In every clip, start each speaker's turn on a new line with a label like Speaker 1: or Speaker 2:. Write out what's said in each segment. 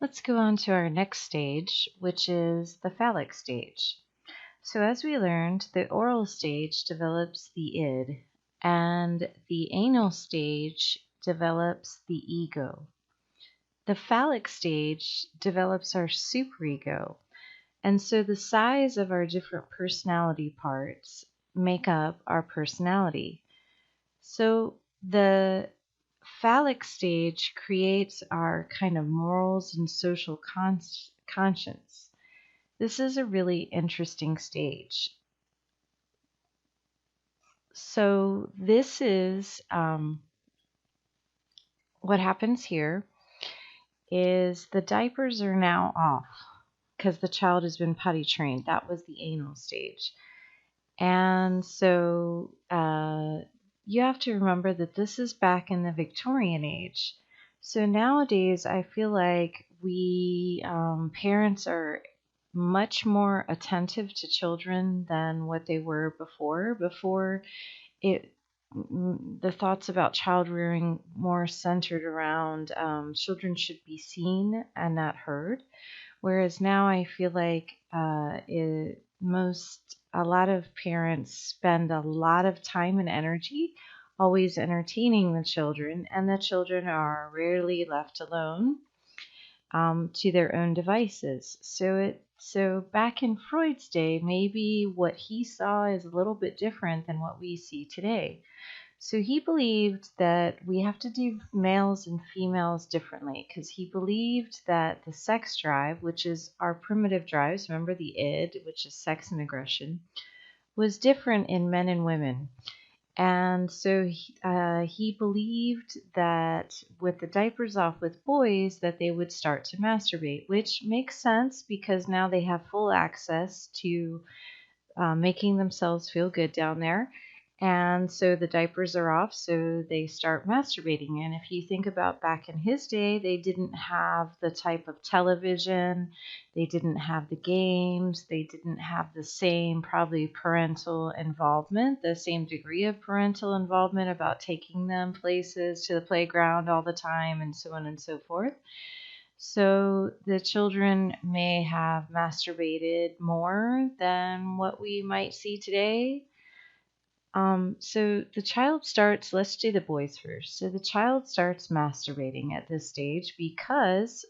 Speaker 1: Let's go on to our next stage, which is the phallic stage. So as we learned, the oral stage develops the id, and the anal stage develops the ego. The phallic stage develops our superego, and so the size of our different personality parts make up our personality. So the phallic stage creates our kind of morals and social conscience. This is a really interesting stage. So this is what happens here is the diapers are now off because the child has been potty trained. That was the anal stage. And so you have to remember that this is back in the Victorian age. So nowadays, I feel like we parents are much more attentive to children than what they were before. Before, it the thoughts about child rearing more centered around children should be seen and not heard. Whereas now I feel like a lot of parents spend a lot of time and energy always entertaining the children, and the children are rarely left alone to their own devices. So back in Freud's day, maybe what he saw is a little bit different than what we see today. So he believed that we have to do males and females differently because he believed that the sex drive, which is our primitive drives, remember the id, which is sex and aggression, was different in men and women. And so he believed that with the diapers off with boys that they would start to masturbate, which makes sense because now they have full access to making themselves feel good down there. And so the diapers are off, so they start masturbating. And if you think about back in his day, they didn't have the type of television, they didn't have the games, they didn't have the same probably parental involvement, the same degree of parental involvement about taking them places to the playground all the time and so on and so forth. So the children may have masturbated more than what we might see today. So the child starts, let's do the boys first. So the child starts masturbating at this stage because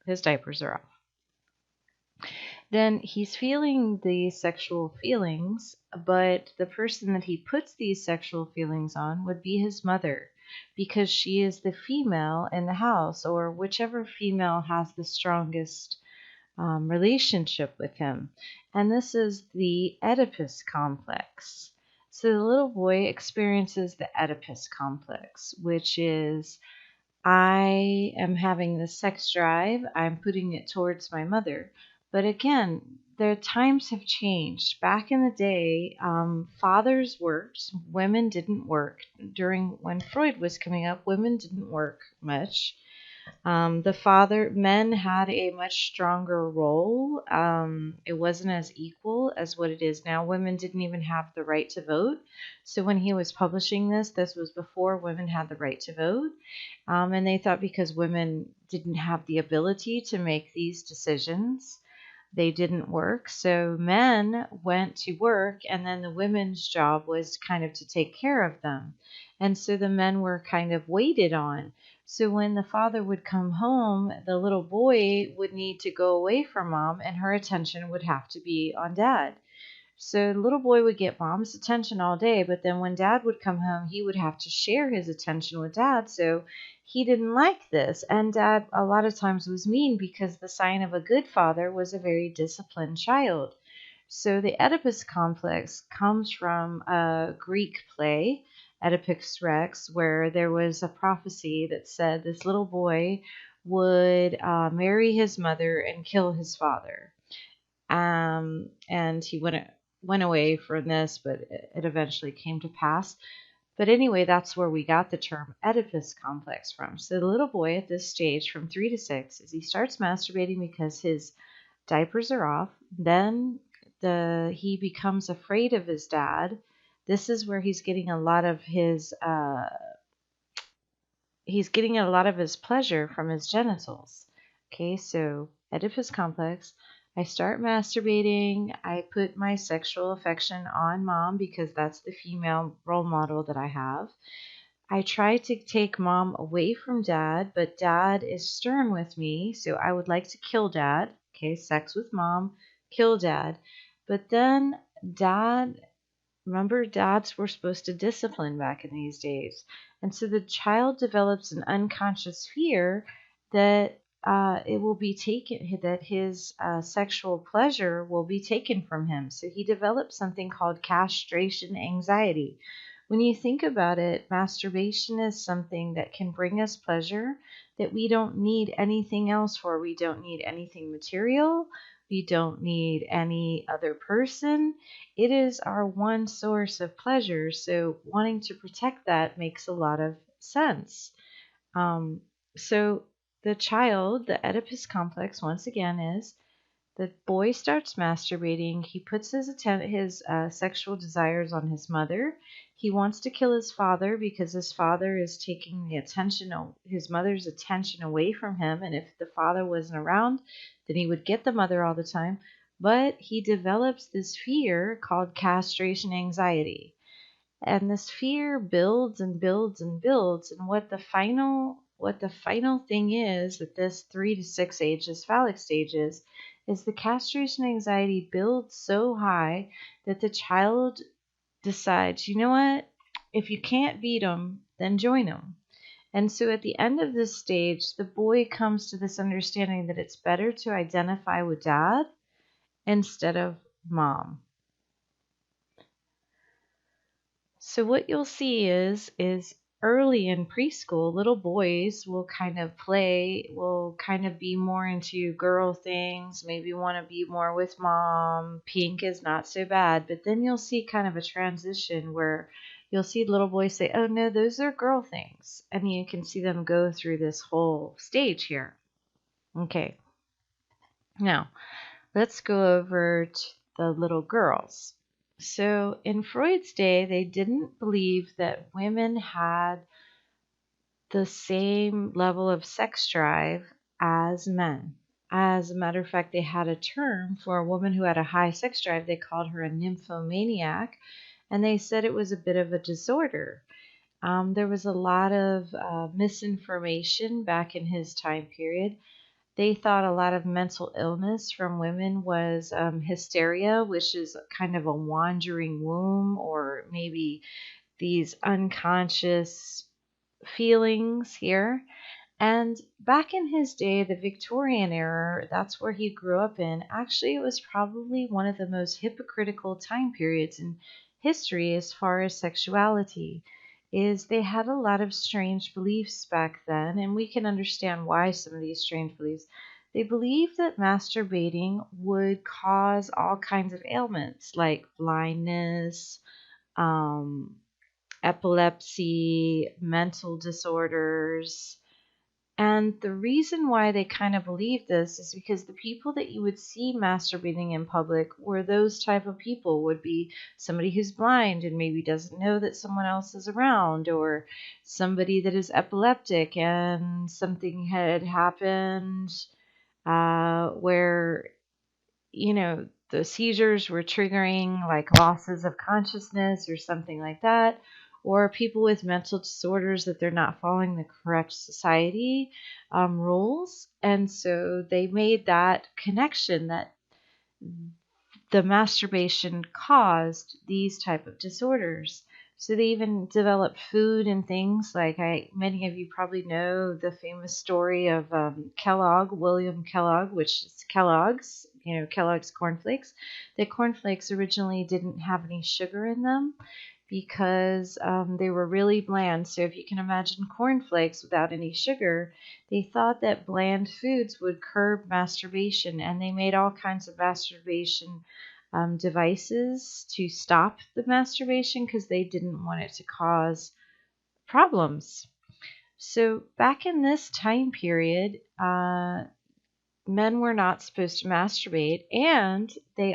Speaker 1: his diapers are off. Then he's feeling the sexual feelings, but the person that he puts these sexual feelings on would be his mother because she is the female in the house, or whichever female has the strongest relationship with him. And this is the Oedipus complex. So the little boy experiences the Oedipus complex, which is I am having the sex drive, I'm putting it towards my mother. But again, the times have changed. Back in the day, fathers worked, women didn't work. When Freud was coming up, women didn't work much. Men had a much stronger role. It wasn't as equal as what it is now. Women didn't even have the right to vote. So when he was publishing this was before women had the right to vote. And they thought because women didn't have the ability to make these decisions, they didn't work. So men went to work, and then the women's job was kind of to take care of them. And so the men were kind of waited on. So when the father would come home, the little boy would need to go away from mom, and her attention would have to be on dad. So the little boy would get mom's attention all day, but then when dad would come home, he would have to share his attention with dad. So he didn't like this. And dad a lot of times was mean because the sign of a good father was a very disciplined child. So the Oedipus complex comes from a Greek play, Oedipus Rex, where there was a prophecy that said this little boy would marry his mother and kill his father. And he went away from this, but it eventually came to pass. But anyway, that's where we got the term Oedipus complex from. So the little boy at this stage, from 3 to 6, is he starts masturbating because his diapers are off. Then he becomes afraid of his dad. This is where he's getting a lot of his pleasure from his genitals. Okay, so Oedipus complex. I start masturbating. I put my sexual affection on mom because that's the female role model that I have. I try to take mom away from dad, but dad is stern with me, so I would like to kill dad. Okay, sex with mom, kill dad. But then dad, remember, dads were supposed to discipline back in these days. And so the child develops an unconscious fear that it will be taken, that his sexual pleasure will be taken from him. So he develops something called castration anxiety. When you think about it, masturbation is something that can bring us pleasure that we don't need anything else for. We don't need anything material. We don't need any other person. It is our one source of pleasure, so wanting to protect that makes a lot of sense. Um, so the child, the Oedipus complex, once again, is the boy starts masturbating. He puts his sexual desires on his mother. He wants to kill his father because his father is taking his mother's attention away from him. And if the father wasn't around, then he would get the mother all the time. But he develops this fear called castration anxiety. And this fear builds and builds and builds. And what the final thing is at this 3 to 6 age, this phallic stages, is the castration anxiety builds so high that the child decides, you know what? If you can't beat them, then join them. And so at the end of this stage, the boy comes to this understanding that it's better to identify with dad instead of mom. So what you'll see is early in preschool, little boys will will kind of be more into girl things, maybe want to be more with mom. Pink is not so bad, but then you'll see kind of a transition where you'll see little boys say, "Oh no, those are girl things." And you can see them go through this whole stage here. Okay. Now, let's go over to the little girls. So in Freud's day, they didn't believe that women had the same level of sex drive as men. As a matter of fact, they had a term for a woman who had a high sex drive. They called her a nymphomaniac, and they said it was a bit of a disorder. There was a lot of misinformation back in his time period. They thought a lot of mental illness from women was hysteria, which is kind of a wandering womb, or maybe these unconscious feelings here. And back in his day, the Victorian era, that's where he grew up in, actually, it was probably one of the most hypocritical time periods in history as far as sexuality. Is they had a lot of strange beliefs back then, and we can understand why some of these strange beliefs. They believed that masturbating would cause all kinds of ailments like blindness, um, epilepsy, mental disorders. And the reason why they kind of believed this is because the people that you would see masturbating in public were those type of people, would be somebody who's blind and maybe doesn't know that someone else is around, or somebody that is epileptic and something had happened where the seizures were triggering like losses of consciousness or something like that, or people with mental disorders that they're not following the correct society rules. And so they made that connection that the masturbation caused these type of disorders. So they even developed food and things like many of you probably know the famous story of William Kellogg, which is Kellogg's, Kellogg's cornflakes. The cornflakes originally didn't have any sugar in them because they were really bland. So if you can imagine cornflakes without any sugar, they thought that bland foods would curb masturbation, and they made all kinds of masturbation devices to stop the masturbation because they didn't want it to cause problems. So back in this time period, men were not supposed to masturbate, and they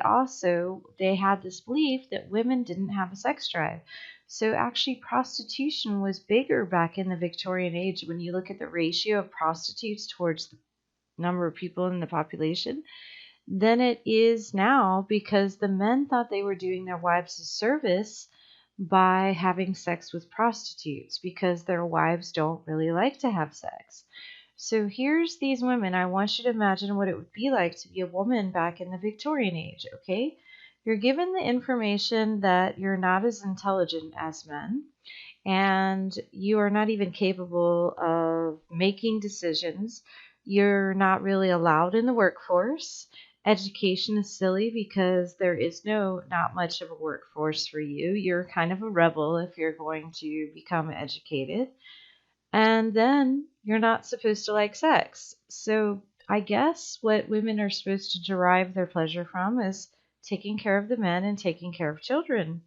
Speaker 1: had this belief that women didn't have a sex drive. So actually prostitution was bigger back in the Victorian age when you look at the ratio of prostitutes towards number of people in the population than it is now, because the men thought they were doing their wives a service by having sex with prostitutes, because their wives don't really like to have sex. So here's these women. I want you to imagine what it would be like to be a woman back in the Victorian age, okay? You're given the information that you're not as intelligent as men, and you are not even capable of making decisions. You're not really allowed in the workforce. Education is silly because there is not much of a workforce for you. You're kind of a rebel if you're going to become educated. And then you're not supposed to like sex. So I guess what women are supposed to derive their pleasure from is taking care of the men and taking care of children.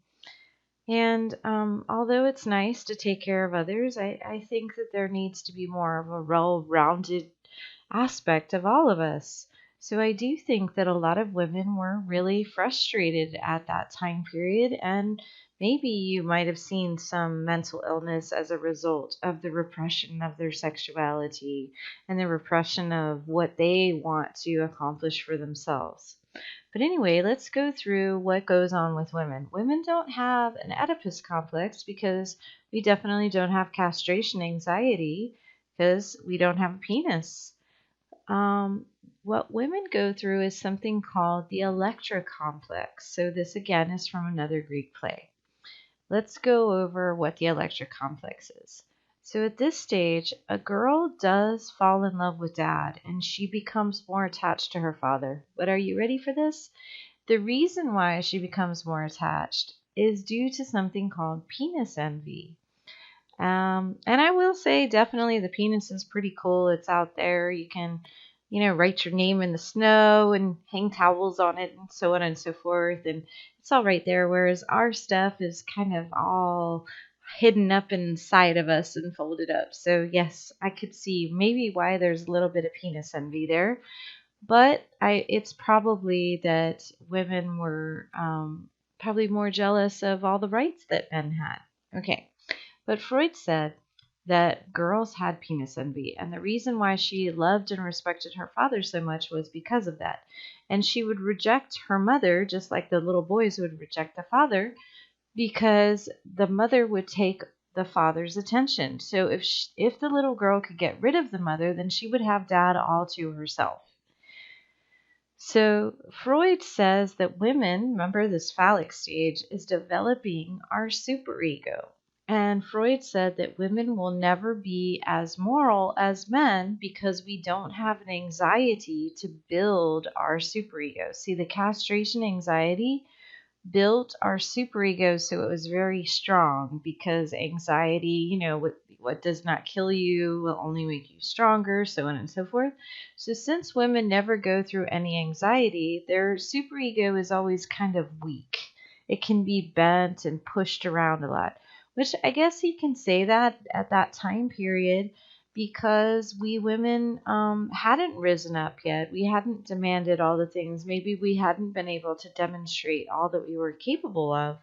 Speaker 1: And although it's nice to take care of others, I think that there needs to be more of a well-rounded aspect of all of us. So I do think that a lot of women were really frustrated at that time period, and maybe you might have seen some mental illness as a result of the repression of their sexuality and the repression of what they want to accomplish for themselves. But anyway, let's go through what goes on with women. Women don't have an Oedipus complex because we definitely don't have castration anxiety because we don't have a penis. Um, what women go through is something called the Electra complex. So this again is from another Greek play. Let's go over what the Electra complex is. So at this stage, a girl does fall in love with dad and she becomes more attached to her father. But are you ready for this? The reason why she becomes more attached is due to something called penis envy. And I will say, definitely, the penis is pretty cool. It's out there. You can, write your name in the snow and hang towels on it and so on and so forth. And it's all right there. Whereas our stuff is kind of all hidden up inside of us and folded up. So, yes, I could see maybe why there's a little bit of penis envy there. But it's probably that women were probably more jealous of all the rights that men had. Okay. But Freud said that girls had penis envy, and the reason why she loved and respected her father so much was because of that. And she would reject her mother just like the little boys would reject the father, because the mother would take the father's attention. So if the little girl could get rid of the mother, then she would have dad all to herself. So Freud says that women, remember this phallic stage, is developing our superego. And Freud said that women will never be as moral as men because we don't have an anxiety to build our superego. See, the castration anxiety built our superego so it was very strong, because anxiety, what does not kill you will only make you stronger, so on and so forth. So since women never go through any anxiety, their superego is always kind of weak. It can be bent and pushed around a lot, which I guess you can say that at that time period, because we women hadn't risen up yet. We hadn't demanded all the things. Maybe we hadn't been able to demonstrate all that we were capable of.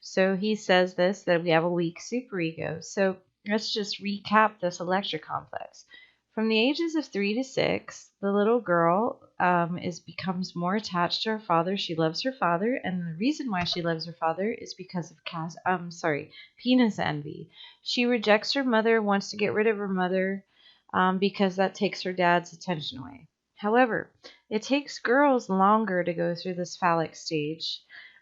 Speaker 1: So he says this, that we have a weak superego. So let's just recap this Electra complex. From the ages of 3 to 6, the little girl becomes more attached to her father. She loves her father, and the reason why she loves her father is because of penis envy. She rejects her mother, wants to get rid of her mother, because that takes her dad's attention away. However, it takes girls longer to go through this phallic stage,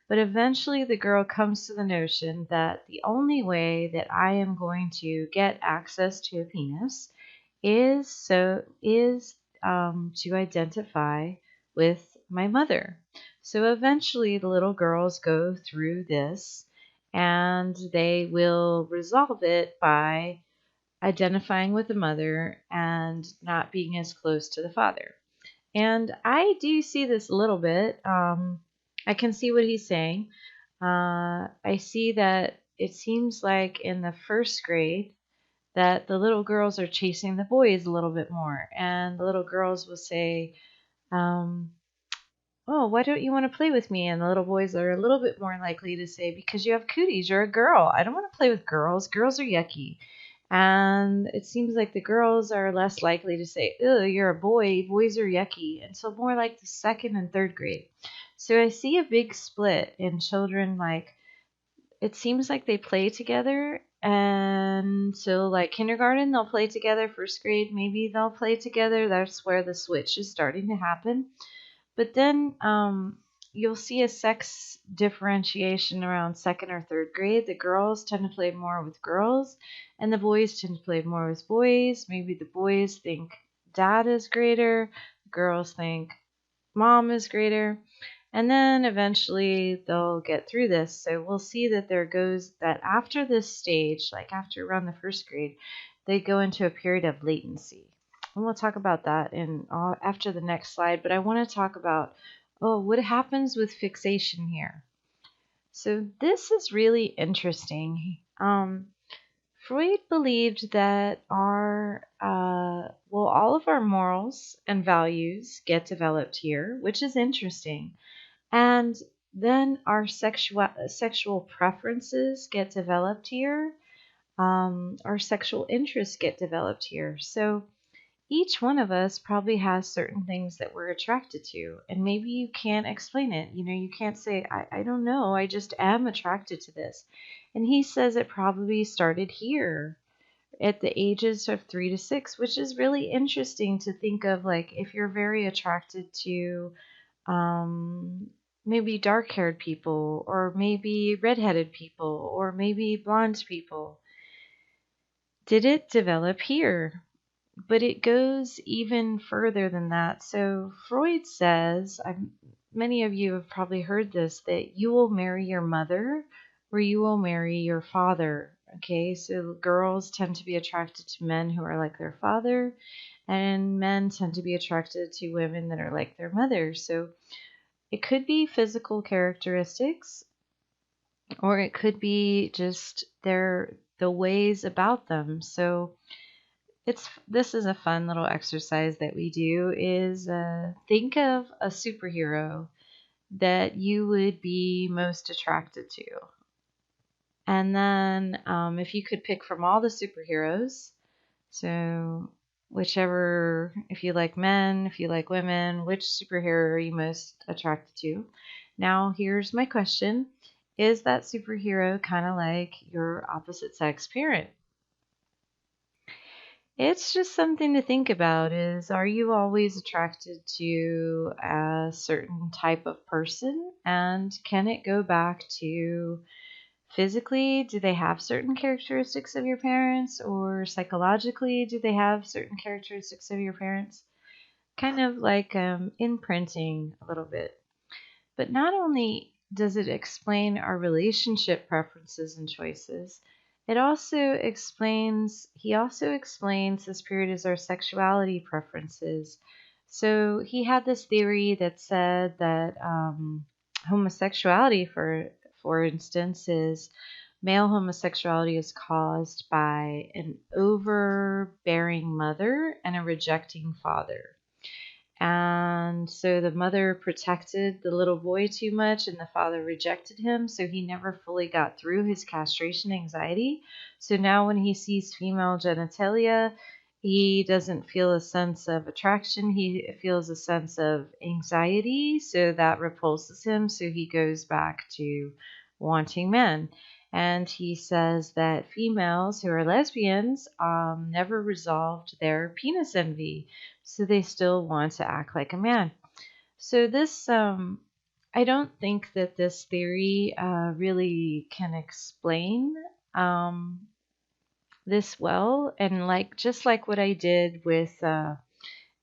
Speaker 1: but eventually the girl comes to the notion that the only way that I am going to get access to a penis is to identify with my mother. So eventually the little girls go through this, and they will resolve it by identifying with the mother and not being as close to the father. And I do see this a little bit. I can see what he's saying. I see that it seems like in the first grade that the little girls are chasing the boys a little bit more. And the little girls will say, um, oh, why don't you want to play with me? And the little boys are a little bit more likely to say, because you have cooties, you're a girl. I don't want to play with girls. Girls are yucky. And it seems like the girls are less likely to say, "Oh, you're a boy. Boys are yucky." And so more like the second and third grade. So I see a big split in children. Like, it seems like they play together. And so, like, kindergarten, they'll play together. First grade, maybe they'll play together. That's where the switch is starting to happen. But then you'll see a sex differentiation around second or third grade. The girls tend to play more with girls, and the boys tend to play more with boys. Maybe the boys think dad is greater, the girls think mom is greater. And then eventually they'll get through this. So we'll see that there goes that after this stage, like after around the first grade, they go into a period of latency. And we'll talk about that in after the next slide. But I want to talk about what happens with fixation here. So this is really interesting. Freud believed that all of our morals and values get developed here, which is interesting. And then our sexual preferences get developed here. Our sexual interests get developed here. So each one of us probably has certain things that we're attracted to. And maybe you can't explain it. You can't say, I don't know, I just am attracted to this. And he says it probably started here at the ages of 3 to 6, which is really interesting to think of. Like, if you're very attracted to um, maybe dark haired people, or maybe redheaded people, or maybe blonde people. Did it develop here? But it goes even further than that. So Freud says, many of you have probably heard this, that you will marry your mother or you will marry your father. Okay, so girls tend to be attracted to men who are like their father, and men tend to be attracted to women that are like their mother. So it could be physical characteristics, or it could be just the ways about them. So this is a fun little exercise that we do, is think of a superhero that you would be most attracted to. And then if you could pick from all the superheroes, so whichever, if you like men, if you like women, which superhero are you most attracted to? Now, here's my question. Is that superhero kind of like your opposite sex parent? It's just something to think about. Is, are you always attracted to a certain type of person? And can it go back to physically? Do they have certain characteristics of your parents? Or psychologically, do they have certain characteristics of your parents? Kind of like imprinting a little bit. But not only does it explain our relationship preferences and choices, he also explains this period as our sexuality preferences. So he had this theory that said that homosexuality, for instance, is male homosexuality is caused by an overbearing mother and a rejecting father. And so the mother protected the little boy too much, and the father rejected him, so he never fully got through his castration anxiety. So now when he sees female genitalia, he doesn't feel a sense of attraction, he feels a sense of anxiety, so that repulses him, so he goes back to wanting men. And he says that females who are lesbians never resolved their penis envy, so they still want to act like a man. So this, I don't think that this theory really can explain this well. And like, just like what I did with the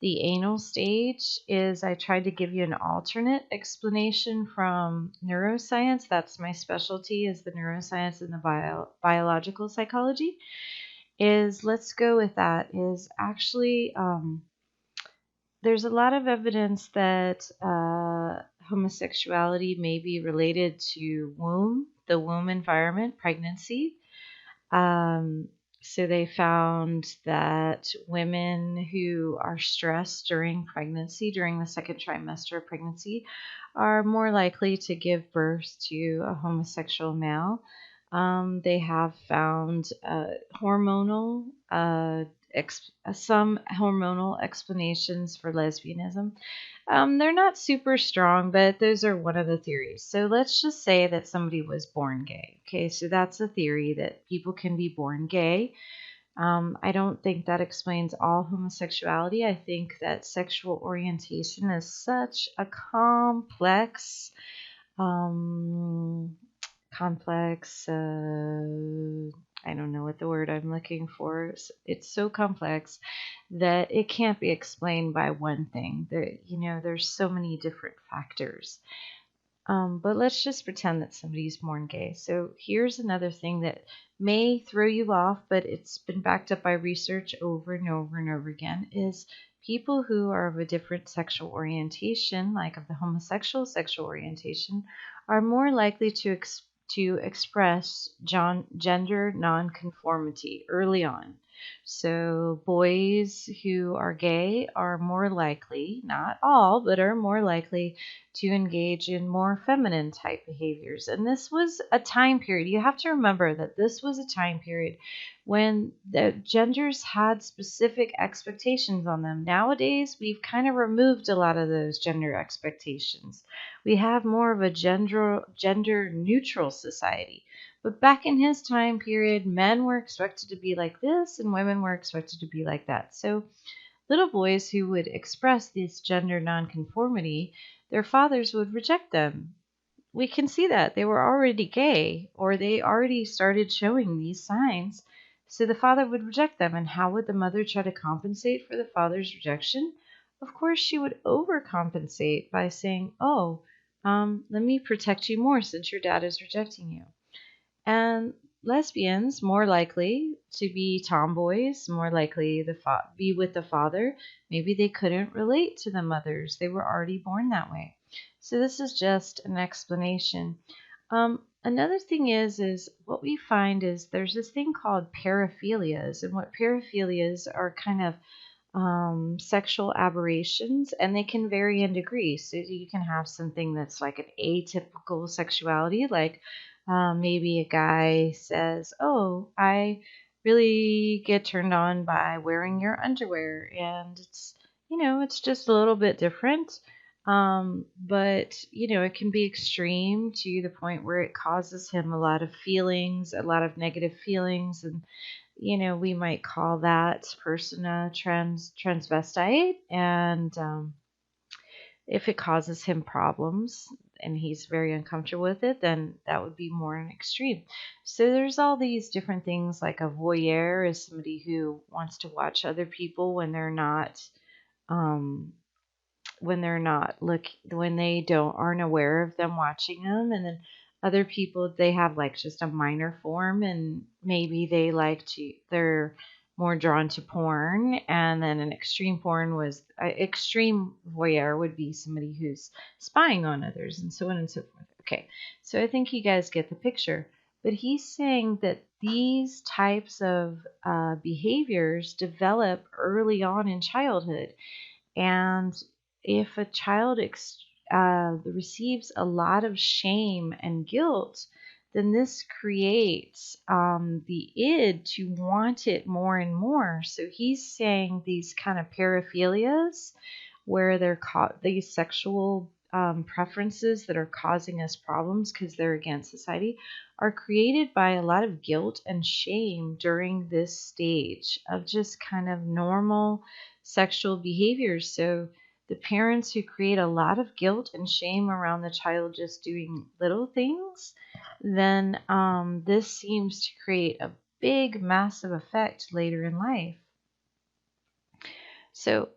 Speaker 1: anal stage, is I tried to give you an alternate explanation from neuroscience. That's my specialty, is the neuroscience and the biological psychology. Is, let's go with that, is actually there's a lot of evidence that homosexuality may be related to the womb environment, pregnancy. Um, so they found that women who are stressed during pregnancy, during the second trimester of pregnancy, are more likely to give birth to a homosexual male. They have found some hormonal explanations for lesbianism. They're not super strong, but those are one of the theories. So let's just say that somebody was born gay. Okay, so that's a theory that people can be born gay. I don't think that explains all homosexuality. I think that sexual orientation is such a um, complex, I don't know what the word I'm looking for. It's so complex that it can't be explained by one thing. There's so many different factors. But let's just pretend that somebody's born gay. So here's another thing that may throw you off, but it's been backed up by research over and over and over again, is people who are of a different sexual orientation, like of the homosexual sexual orientation, are more likely to express gender nonconformity early on. So boys who are gay are more likely, not all, but are more likely to engage in more feminine type behaviors. And this was a time period. You have to remember that this was a time period when the genders had specific expectations on them. Nowadays, we've kind of removed a lot of those gender expectations. We have more of a gender neutral society. But back in his time period, men were expected to be like this and women were expected to be like that. So little boys who would express this gender nonconformity, their fathers would reject them. We can see that they were already gay or they already started showing these signs. So the father would reject them. And how would the mother try to compensate for the father's rejection? Of course, she would overcompensate by saying, "Oh, let me protect you more since your dad is rejecting you." And lesbians more likely to be tomboys, more likely to be with the father. Maybe they couldn't relate to the mothers. They were already born that way. So this is just an explanation. Another thing is what we find is there's this thing called paraphilias, and what paraphilias are kind of sexual aberrations, and they can vary in degree. So you can have something that's like an atypical sexuality, like maybe a guy says, "Oh, I really get turned on by wearing your underwear," and it's just a little bit different. But it can be extreme to the point where it causes him a lot of feelings, a lot of negative feelings, and we might call that person a transvestite. And if it causes him problems and he's very uncomfortable with it, then that would be more an extreme. So there's all these different things, like a voyeur is somebody who wants to watch other people um, when they don't aren't aware of them watching them. And then other people, they have like just a minor form, and maybe they're more drawn to porn. And then an extreme extreme voyeur would be somebody who's spying on others, and so on and so forth. Okay, so I think you guys get the picture. But he's saying that these types of behaviors develop early on in childhood. And if a child receives a lot of shame and guilt, then this creates the id to want it more and more. So he's saying these kind of paraphilias, where they're these sexual preferences that are causing us problems because they're against society, are created by a lot of guilt and shame during this stage of just kind of normal sexual behaviors. So the parents who create a lot of guilt and shame around the child just doing little things, then this seems to create a big, massive effect later in life. So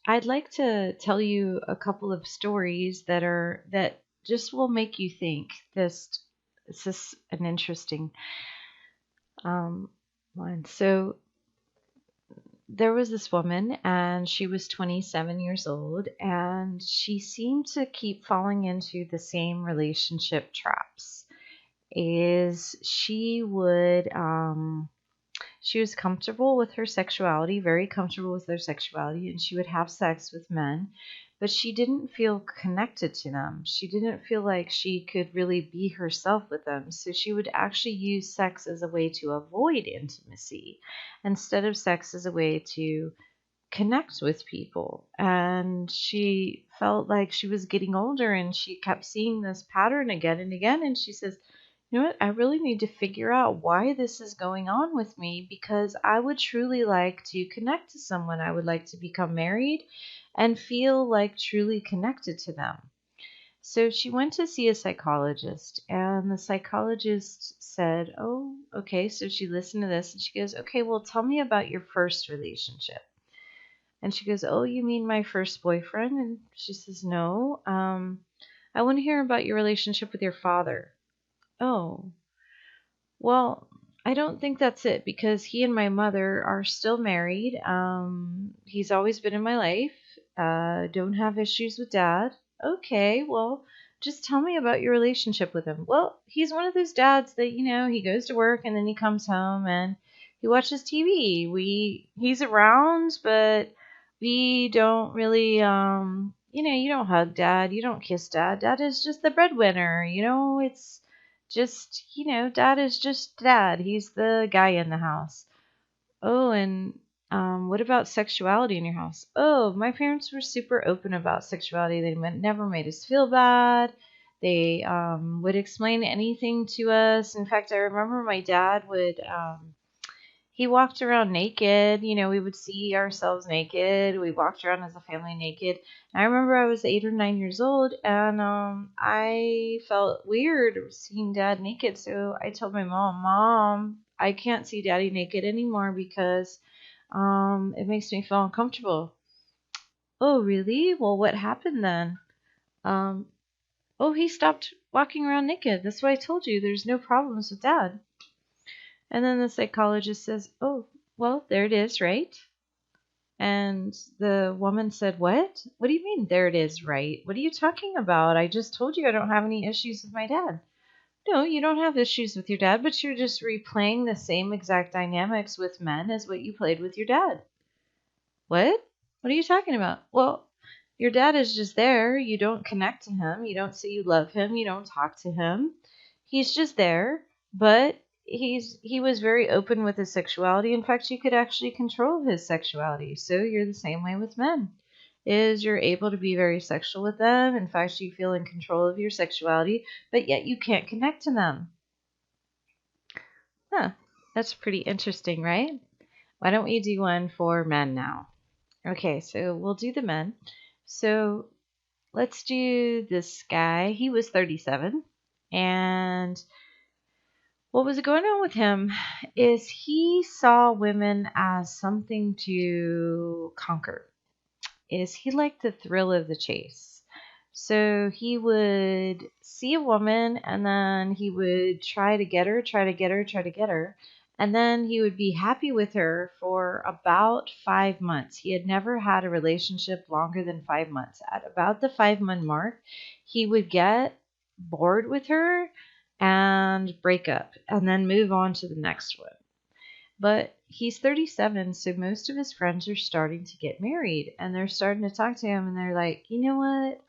Speaker 1: I'd like to tell you a couple of stories that just will make you think. This is an interesting one. So there was this woman, and she was 27 years old, and she seemed to keep falling into the same relationship traps. Is she would She was comfortable with her sexuality, very comfortable with her sexuality, and she would have sex with men, but she didn't feel connected to them. She didn't feel like she could really be herself with them. So she would actually use sex as a way to avoid intimacy instead of sex as a way to connect with people. And she felt like she was getting older and she kept seeing this pattern again and again. And she says, you know what? I really need to figure out why this is going on with me, because I would truly like to connect to someone. I would like to become married and feel like truly connected to them. So she went to see a psychologist, and the psychologist said, oh, okay. So she listened to this and she goes, okay, well, tell me about your first relationship. And she goes, oh, you mean my first boyfriend? And she says, no, I want to hear about your relationship with your father. Oh, well, I don't think that's it, because he and my mother are still married. He's always been in my life. Don't have issues with dad. Okay, well, just tell me about your relationship with him. Well, he's one of those dads that, he goes to work and then he comes home and he watches TV. He's around, but we don't really, you don't hug dad, you don't kiss dad. Dad is just the breadwinner, it's just, dad is just dad. He's the guy in the house. Oh, and what about sexuality in your house? Oh, my parents were super open about sexuality. They never made us feel bad. They would explain anything to us. In fact, I remember my dad would he walked around naked. We would see ourselves naked. We walked around as a family naked. And I remember I was 8 or 9 years old, and I felt weird seeing dad naked. So I told my mom, I can't see daddy naked anymore because it makes me feel uncomfortable. Oh, really? Well, what happened then? Um, oh, he stopped walking around naked. That's why I told you there's no problems with dad. And then the psychologist says, oh, well, there it is, right? And the woman said, what? What do you mean, there it is, right? What are you talking about? I just told you I don't have any issues with my dad. No, you don't have issues with your dad, but you're just replaying the same exact dynamics with men as what you played with your dad. What? What are you talking about? Well, your dad is just there. You don't connect to him. You don't say you love him. You don't talk to him. He's just there, but he was very open with his sexuality. In fact, you could actually control his sexuality. So you're the same way with men. Is you're able to be very sexual with them. In fact, you feel in control of your sexuality, but yet you can't connect to them. Huh. That's pretty interesting, right? Why don't we do one for men now? Okay, so we'll do the men. So let's do this guy. He was 37, and what was going on with him is he saw women as something to conquer. Is he liked the thrill of the chase. So he would see a woman and then he would try to get her, try to get her, try to get her. And then he would be happy with her for about 5 months. He had never had a relationship longer than 5 months. At about the 5 month mark, he would get bored with her and break up and then move on to the next one. But he's 37, so most of his friends are starting to get married, and they're starting to talk to him, and they're like, you know what?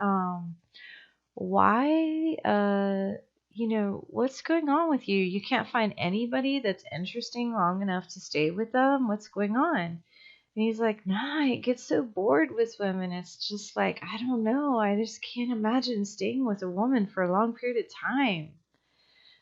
Speaker 1: Why? What's going on with you? You can't find anybody that's interesting long enough to stay with them. What's going on? And he's like, nah, I get so bored with women. It's just like, I don't know. I just can't imagine staying with a woman for a long period of time.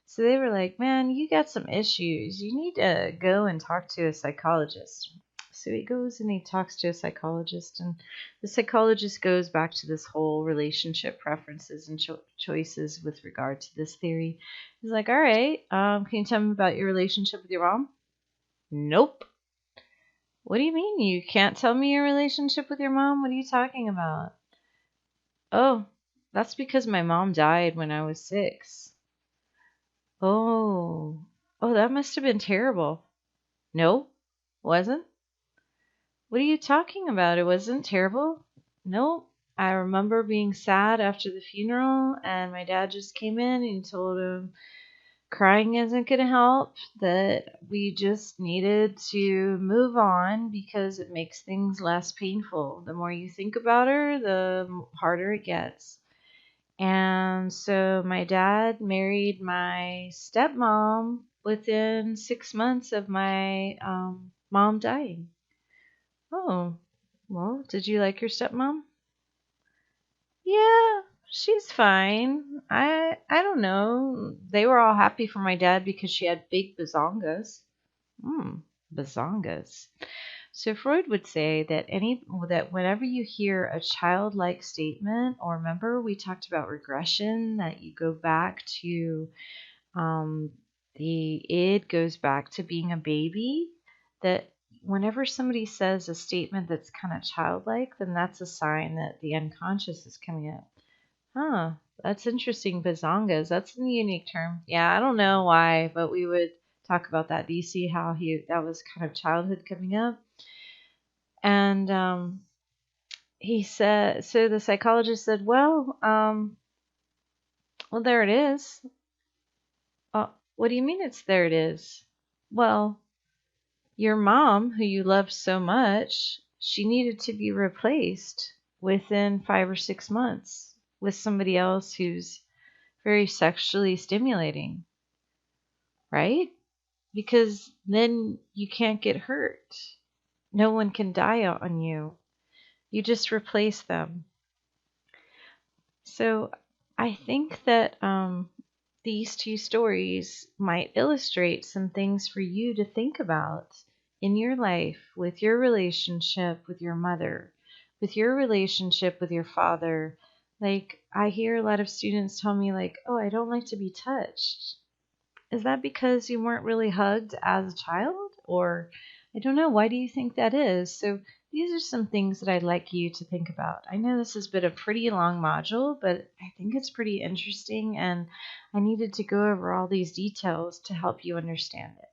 Speaker 1: So they were like, man, you got some issues. You need to go and talk to a psychologist. So he goes and he talks to a psychologist, and the psychologist goes back to this whole relationship preferences and choices with regard to this theory. He's like, all right, can you tell me about your relationship with your mom? Nope. What do you mean you can't tell me your relationship with your mom? What are you talking about? Oh, that's because my mom died when I was 6. Oh, oh, that must have been terrible. No, wasn't. What are you talking about? It wasn't terrible. No, I remember being sad after the funeral, and my dad just came in and he told him crying isn't going to help, that we just needed to move on because it makes things less painful. The more you think about her, the harder it gets. And so my dad married my stepmom within 6 months of my mom dying. Oh, well, did you like your stepmom? Yeah, she's fine. I don't know. They were all happy for my dad because she had big bazongas. Bazongas. So Freud would say that whenever you hear a childlike statement, or remember we talked about regression, that you go back to um, the id goes back to being a baby, that whenever somebody says a statement that's kind of childlike, then that's a sign that the unconscious is coming up. Huh, that's interesting. Bazongas. That's a unique term. Yeah, I don't know why, but we would talk about that. Do you see how that was kind of childhood coming up? And he said, so the psychologist said, well, there it is. What do you mean it's there it is? Well, your mom, who you loved so much, she needed to be replaced within 5 or 6 months with somebody else who's very sexually stimulating, right? Because then you can't get hurt. No one can die on you. You just replace them. So I think that these two stories might illustrate some things for you to think about in your life, with your relationship with your mother, with your relationship with your father. Like, I hear a lot of students tell me, like, oh, I don't like to be touched. Is that because you weren't really hugged as a child? Or I don't know, why do you think that is? So these are some things that I'd like you to think about. I know this has been a pretty long module, but I think it's pretty interesting, and I needed to go over all these details to help you understand it.